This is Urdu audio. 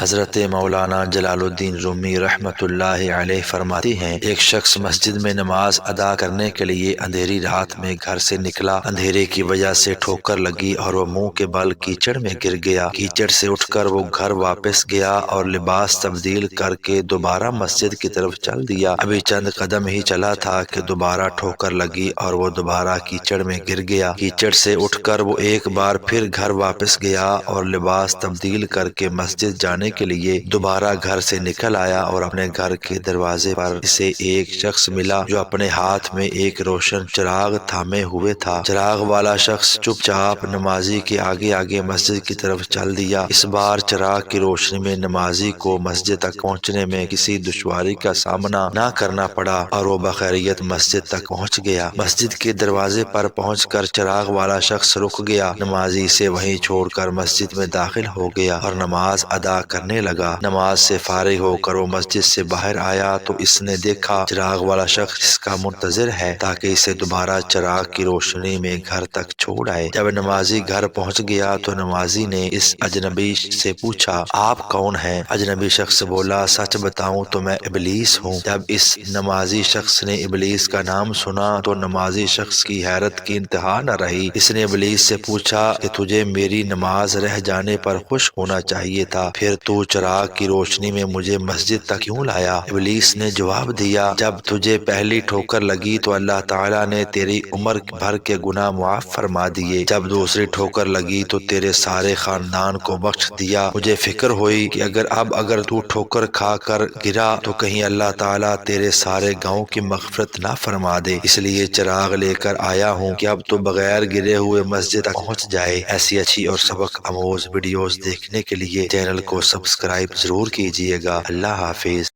حضرت مولانا جلال الدین رومی رحمۃ اللہ علیہ فرماتی ہیں، ایک شخص مسجد میں نماز ادا کرنے کے لیے اندھیری رات میں گھر سے نکلا۔ اندھیرے کی وجہ سے ٹھوکر لگی اور وہ منہ کے بل کیچڑ میں گر گیا۔ کیچڑ سے اٹھ کر وہ گھر واپس گیا اور لباس تبدیل کر کے دوبارہ مسجد کی طرف چل دیا۔ ابھی چند قدم ہی چلا تھا کہ دوبارہ ٹھوکر لگی اور وہ دوبارہ کیچڑ میں گر گیا۔ کیچڑ سے اٹھ کر وہ ایک بار پھر گھر واپس گیا اور لباس تبدیل کر کے مسجد جانے کے لیے دوبارہ گھر سے نکل آیا اور اپنے گھر کے دروازے پر اسے ایک شخص ملا جو اپنے ہاتھ میں ایک روشن چراغ تھامے ہوئے تھا۔ چراغ والا شخص چپ چاپ نمازی کے آگے آگے مسجد کی طرف چل دیا۔ اس بار چراغ کی روشنی میں نمازی کو مسجد تک پہنچنے میں کسی دشواری کا سامنا نہ کرنا پڑا اور وہ بخیریت مسجد تک پہنچ گیا۔ مسجد کے دروازے پر پہنچ کر چراغ والا شخص رک گیا۔ نمازی اسے وہیں چھوڑ کر مسجد میں داخل ہو گیا اور نماز ادا کرنے لگا۔ نماز سے فارغ ہو کر وہ مسجد سے باہر آیا تو اس نے دیکھا چراغ والا شخص اس کا منتظر ہے تاکہ اسے دوبارہ چراغ کی روشنی میں گھر تک چھوڑ آئے۔ جب نمازی گھر پہنچ گیا تو نمازی نے اس اجنبی سے پوچھا، آپ کون ہیں؟ اجنبی شخص بولا، سچ بتاؤں تو میں ابلیس ہوں۔ جب اس نمازی شخص نے ابلیس کا نام سنا تو نمازی شخص کی حیرت کی انتہا نہ رہی۔ اس نے ابلیس سے پوچھا کہ تجھے میری نماز رہ جانے پر خوش ہونا چاہیے تھا، پھر تو چراغ کی روشنی میں مجھے مسجد تک کیوں لایا؟ ابلیس نے جواب دیا، جب تجھے پہلی ٹھوکر لگی تو اللہ تعالیٰ نے تیری عمر بھر کے گناہ معاف فرما دیے۔ جب دوسری ٹھوکر لگی تو تیرے سارے خاندان کو بخش دیا۔ مجھے فکر ہوئی کہ اگر تو ٹھوکر کھا کر گرا تو کہیں اللہ تعالیٰ تیرے سارے گاؤں کی مغفرت نہ فرما دے، اس لیے چراغ لے کر آیا ہوں کہ اب تو بغیر گرے ہوئے مسجد تک پہنچ جائے۔ ایسی اچھی اور سبق آموز ویڈیوز دیکھنے کے لیے چینل کو سبسکرائب ضرور کیجیے گا۔ اللہ حافظ۔